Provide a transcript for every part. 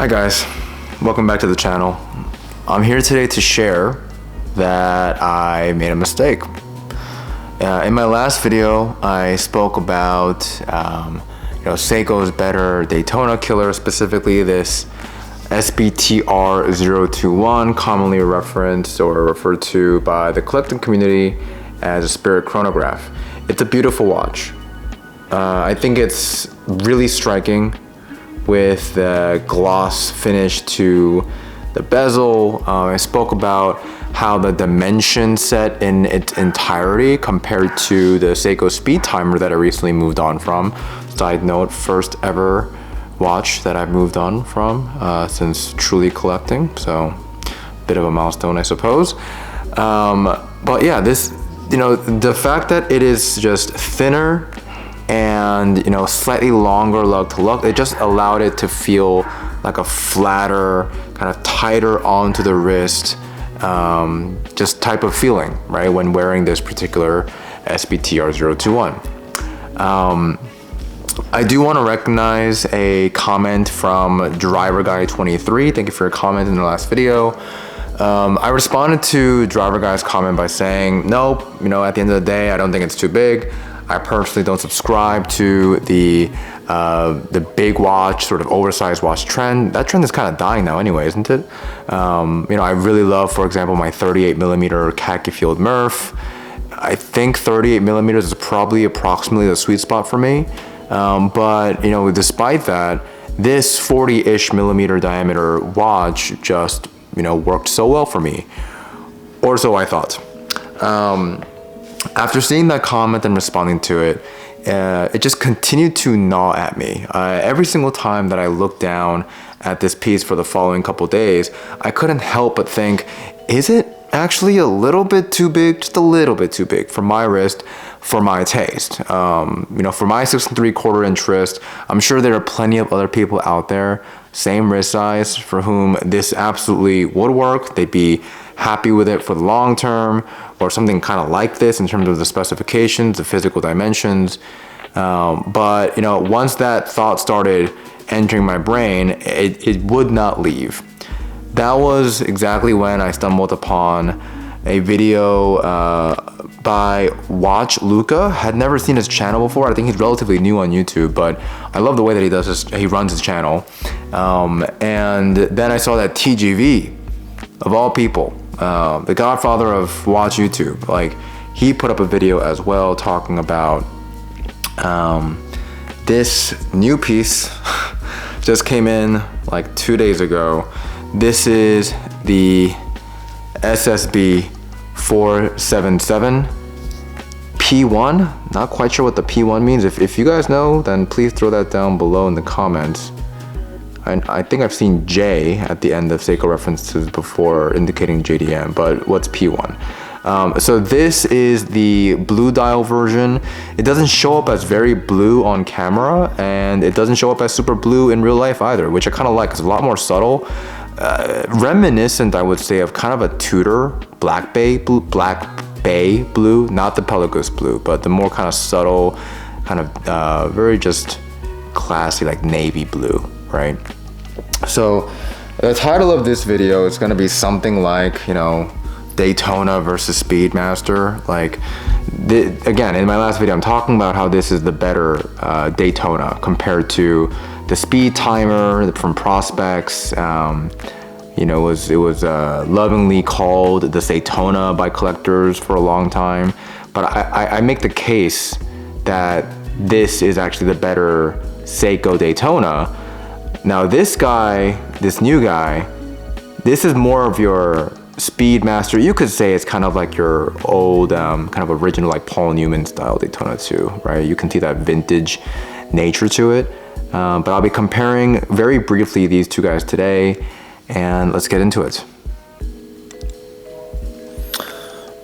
Hi guys, welcome back to the channel. I'm here today to share that I made a mistake. In my last video, I spoke about Seiko's better Daytona killer, specifically this SBTR021, commonly referenced or referred to by the collecting community as a spirit chronograph. It's a beautiful watch. I think it's really striking with the gloss finish to the bezel. I spoke about how the dimension set in its entirety compared to the Seiko speed timer that I recently moved on from. Side note, first ever watch that I've moved on from since truly collecting, so bit of a milestone, I suppose. But yeah, this, the fact that it is just thinner and slightly longer lug to lug, it just allowed it to feel like a flatter, kind of tighter onto the wrist, just type of feeling, right, when wearing this particular SBTR021. I do want to recognize a comment from Driver Guy 23. Thank you for your comment in the last video. I responded to Driver Guy's comment by saying, nope, at the end of the day, I don't think it's too big. I personally don't subscribe to the big watch, sort of oversized watch trend. That trend is kind of dying now anyway, isn't it? I really love, for example, my 38mm khaki field Murph. I think 38mm is probably approximately the sweet spot for me. But despite that, this 40-ish millimeter diameter watch just, worked so well for me, or so I thought. After seeing that comment and responding to it, it just continued to gnaw at me. Every single time that I looked down at this piece for the following couple days, I couldn't help but think, is it actually a little bit too big, just a little bit too big for my wrist, for my taste? For my 6 3/4 inch wrist, I'm sure there are plenty of other people out there, same wrist size, for whom this absolutely would work. They'd be happy with it for the long term, or something kind of like this in terms of the specifications, the physical dimensions. But once that thought started entering my brain, it would not leave. That was exactly when I stumbled upon a video by Watch Luca. Had never seen his channel before. I think he's relatively new on YouTube, but I love the way that he runs his channel. And then I saw that TGV, of all people, the godfather of watch YouTube, he put up a video as well talking about this new piece. Just came in like 2 days ago. This is the SSB 477 P1. Not quite sure what the P1 means. If you guys know, then please throw that down below in the comments. I think I've seen J at the end of Seiko references before indicating JDM, but what's P1? So this is the blue dial version. It doesn't show up as very blue on camera, and it doesn't show up as super blue in real life either, which I kind of like. It's a lot more subtle. Reminiscent, I would say, of kind of a Tudor Black Bay blue, not the Pelagos blue, but the more kind of subtle, kind of very just classy, like navy blue, right? So the title of this video is going to be something like, Daytona versus Speedmaster. Again, in my last video, I'm talking about how this is the better Daytona compared to the speed timer from Prospects. It was lovingly called the Daytona by collectors for a long time. But I make the case that this is actually the better Seiko Daytona. Now this new guy, this is more of your Speedmaster. You could say it's kind of like your old, kind of original, like Paul Newman style Daytona too, right? You can see that vintage nature to it. But I'll be comparing very briefly these two guys today, and let's get into it.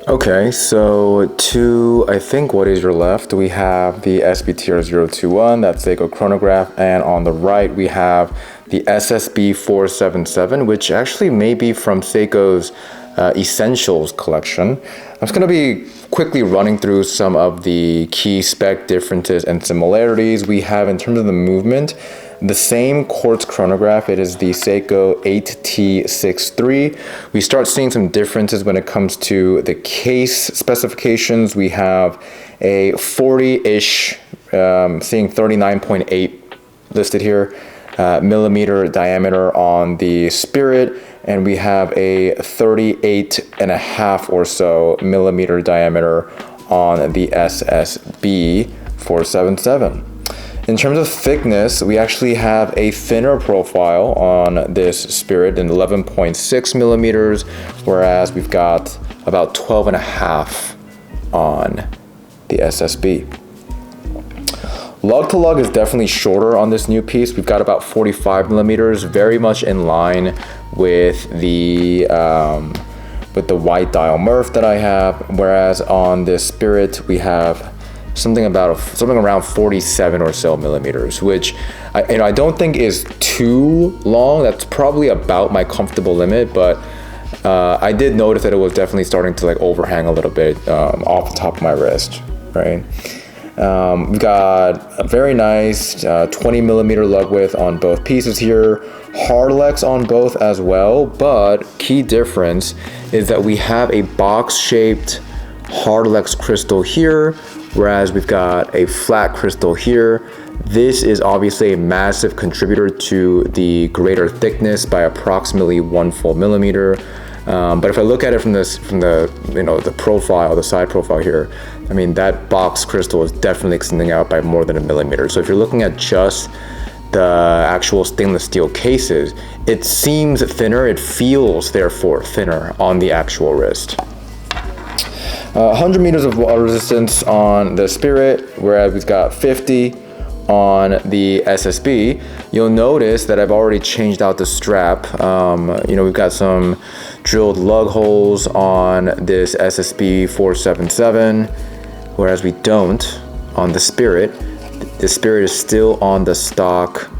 Okay, so to, I think, what is your left, we have the SBTR021, that's Seiko chronograph, and on the right we have the SSB 477, which actually may be from Seiko's Essentials collection. I'm just going to be quickly running through some of the key spec differences and similarities we have in terms of the movement. the same quartz chronograph. It is the Seiko 8T63. We start seeing some differences when it comes to the case specifications. We have a 40-ish, seeing 39.8 listed here, millimeter diameter on the Spirit, and we have a 38.5 or so millimeter diameter on the SSB 477. In terms of thickness, we actually have a thinner profile on this Spirit in 11.6 millimeters, whereas we've got about 12.5 on the SSB. Lug to lug is definitely shorter on this new piece. We've got about 45 millimeters, very much in line with the white dial Murph that I have, whereas on this Spirit we have something around 47 or so millimeters, which I don't think is too long. That's probably about my comfortable limit, but I did notice that it was definitely starting to like overhang a little bit off the top of my wrist, right? We've got a very nice 20 millimeter lug width on both pieces here, Hardlex on both as well, but key difference is that we have a box shaped Hardlex crystal here, whereas we've got a flat crystal here. This is obviously a massive contributor to the greater thickness by approximately 1 full millimeter. But if I look at it from the profile, the side profile here, I mean, that box crystal is definitely extending out by more than 1 millimeter. So if you're looking at just the actual stainless steel cases, it seems thinner. It feels therefore thinner on the actual wrist. 100 meters of water resistance on the Spirit, whereas we've got 50 on the SSB. You'll notice that I've already changed out the strap. We've got some drilled lug holes on this SSB 477, whereas we don't on the Spirit. The Spirit is still on the stock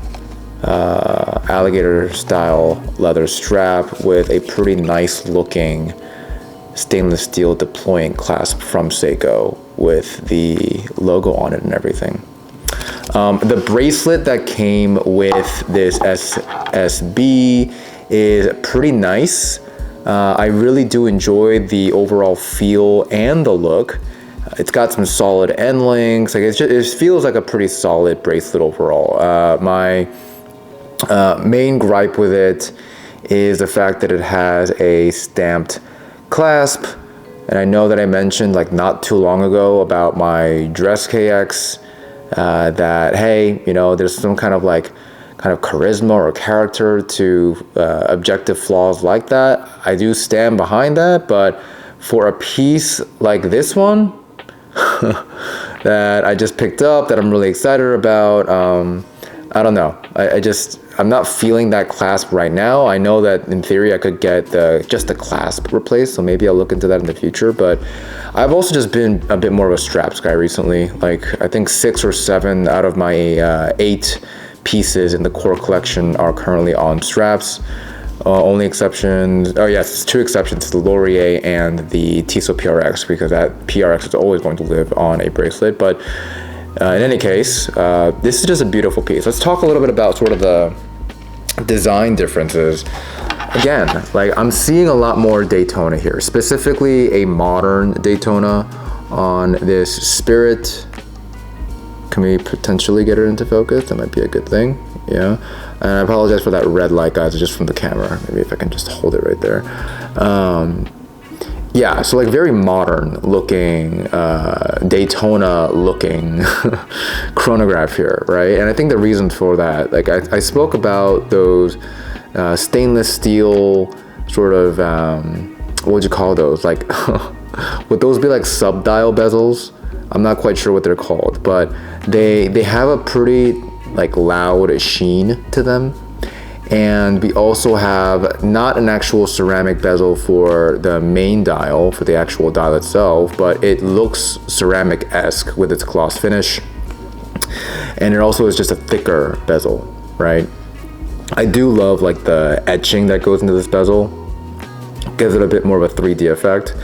alligator style leather strap with a pretty nice looking stainless steel deploying clasp from Seiko with the logo on it and everything. The bracelet that came with this SSB is pretty nice. I really do enjoy the overall feel and the look. It's got some solid end links. Like it feels like a pretty solid bracelet overall. My main gripe with it is the fact that it has a stamped clasp, and I know that I mentioned like not too long ago about my Dress KX that hey, there's some kind of charisma or character to objective flaws like that. I do stand behind that, but for a piece like this one that I just picked up that I'm really excited about, I don't know. I'm not feeling that clasp right now. I know that in theory I could get just the clasp replaced, so maybe I'll look into that in the future. But I've also just been a bit more of a straps guy recently. Like I think 6 or 7 out of my 8 pieces in the core collection are currently on straps. Only exceptions, it's 2 exceptions, the Laurier and the Tissot PRX, because that PRX is always going to live on a bracelet. But in any case, this is just a beautiful piece. Let's talk a little bit about sort of the design differences. Again, like I'm seeing a lot more Daytona here, specifically a modern Daytona on this Spirit. Can we potentially get it into focus? That might be a good thing. Yeah. And I apologize for that red light, guys. It's just from the camera. Maybe if I can just hold it right there. Yeah, so like very modern looking, Daytona looking chronograph here, right? And I think the reason for that, like I spoke about those stainless steel sort of, what would you call those? Like, would those be like sub-dial bezels? I'm not quite sure what they're called, but they have a pretty like loud sheen to them. And we also have not an actual ceramic bezel for the main dial, for the actual dial itself, but it looks ceramic-esque with its gloss finish. And it also is just a thicker bezel, right? I do love like the etching that goes into this bezel. Gives it a bit more of a 3D effect.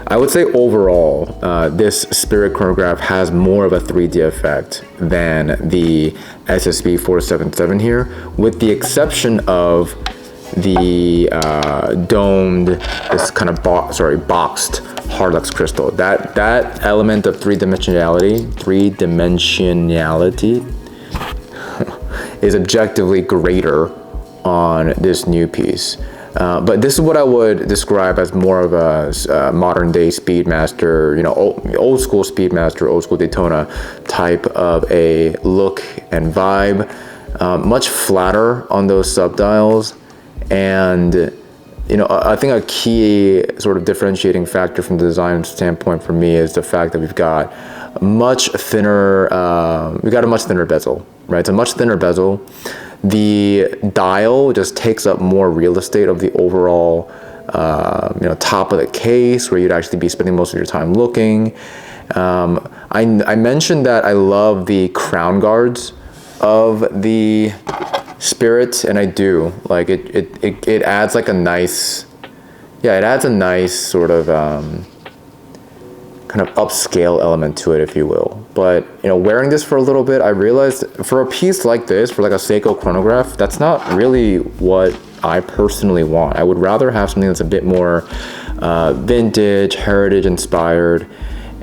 I would say overall, this Spirit chronograph has more of a 3D effect than the SSB 477 here, with the exception of the domed, this kind of boxed hardlux crystal. That element of three-dimensionality is objectively greater on this new piece. But this is what I would describe as more of a modern day Speedmaster, you know, old school Speedmaster, old school Daytona type of a look and vibe. Much flatter on those subdials. And, you know, I think a key sort of differentiating factor from the design standpoint for me is the fact that we've got a much thinner bezel, right? It's a much thinner bezel. The dial just takes up more real estate of the overall, you know, top of the case, where you'd actually be spending most of your time looking. I mentioned that I love the crown guards of the Spirit, and I do. Like it adds like a nice, yeah, it adds a nice sort of kind of upscale element to it, if you will. But, you know, wearing this for a little bit, I realized for a piece like this, for like a Seiko chronograph, that's not really what I personally want. I would rather have something that's a bit more vintage, heritage inspired.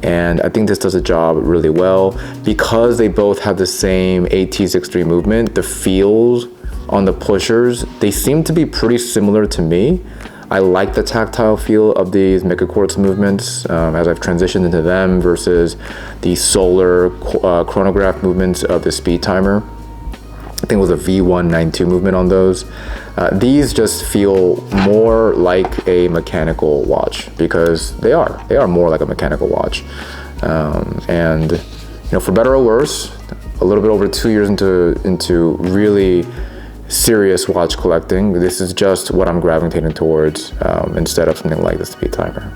And I think this does a job really well. Because they both have the same AT63 movement, the feels on the pushers, they seem to be pretty similar to me. I like the tactile feel of these megaquartz movements as I've transitioned into them versus the solar chronograph movements of the speed timer. I think it was a V192 movement on those. These just feel more like a mechanical watch, because they are more like a mechanical watch. And, you know, for better or worse, a little bit over 2 years into really serious watch collecting, this is just what I'm gravitating towards instead of something like the speed timer.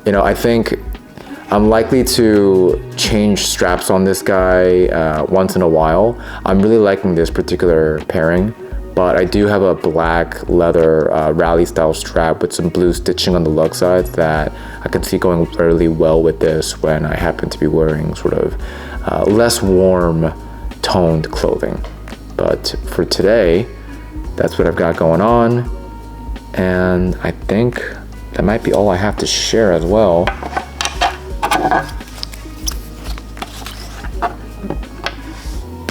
You know, I think I'm likely to change straps on this guy once in a while. I'm really liking this particular pairing, but I do have a black leather rally style strap with some blue stitching on the lug sides that I can see going really well with this when I happen to be wearing sort of less warm toned clothing. But for today, that's what I've got going on. And I think that might be all I have to share as well.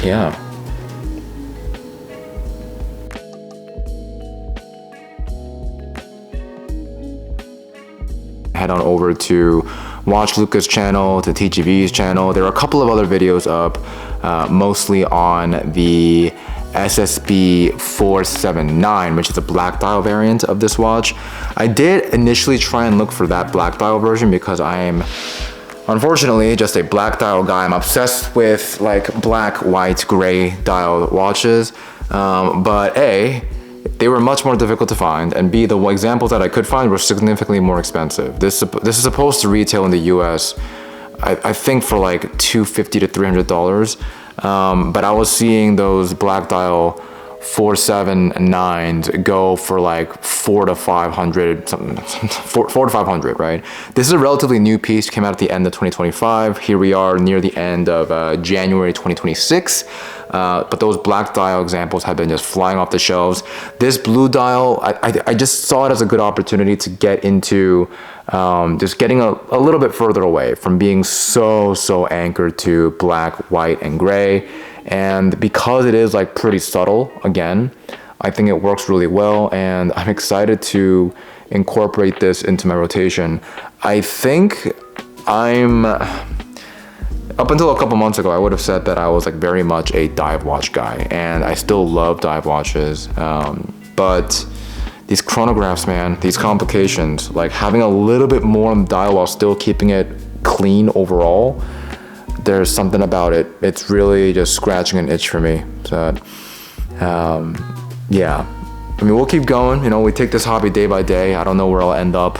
Yeah. Head on over to Watch Luca's channel, to TGV's channel. There are a couple of other videos up, mostly on the SSB 479, which is a black dial variant of this watch. I did initially try and look for that black dial version because I'm unfortunately just a black dial guy. I'm obsessed with like black, white, gray dial watches. But A, they were much more difficult to find, and B, the examples that I could find were significantly more expensive. This is supposed to retail in the US, I think for like $250 to $300. But I was seeing those black dial 479s go for like $400 to $500, right? This is a relatively new piece, came out at the end of 2025. Here we are near the end of January 2026. But those black dial examples have been just flying off the shelves. This blue dial, I just saw it as a good opportunity to get into just getting a little bit further away from being so anchored to black, white, and gray. And because it is like pretty subtle, again, I think it works really well, and I'm excited to incorporate this into my rotation. I think up until a couple months ago, I would have said that I was like very much a dive watch guy, and I still love dive watches. But these chronographs, man, these complications, like having a little bit more on the dial while still keeping it clean overall, there's something about it. It's really just scratching an itch for me. So, yeah. I mean, we'll keep going. You know, we take this hobby day by day. I don't know where I'll end up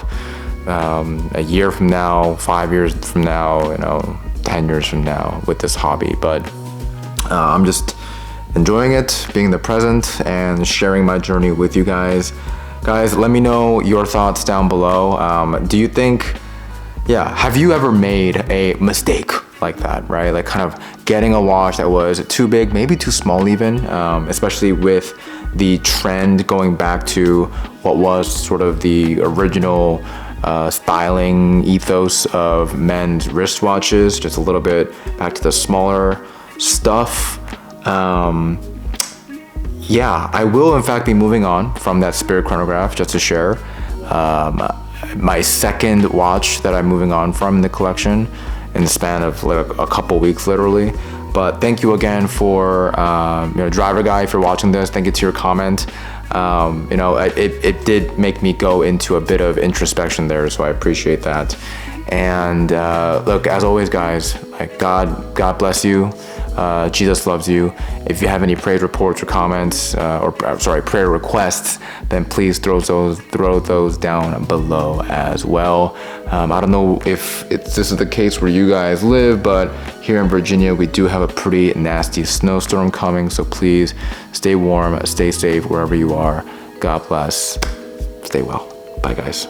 a year from now, 5 years from now, you know, 10 years from now with this hobby. But I'm just enjoying it, being in the present, and sharing my journey with you guys. Guys, let me know your thoughts down below. Do you think, have you ever made a mistake like that, right? Like kind of getting a watch that was too big, maybe too small even, especially with the trend going back to what was sort of the original styling ethos of men's wristwatches, just a little bit back to the smaller stuff. I will in fact be moving on from that Spirit chronograph, just to share. My second watch that I'm moving on from in the collection in the span of like a couple weeks literally. But thank you again for driver guy for watching this. Thank you to your comment. It did make me go into a bit of introspection there, so I appreciate that. And look, as always guys, like God bless you. Jesus loves you. If you have any praise reports or comments, prayer requests, then please throw those down below as well. I don't know if this is the case where you guys live, but here in Virginia, we do have a pretty nasty snowstorm coming. So please stay warm, stay safe wherever you are. God bless. Stay well. Bye guys.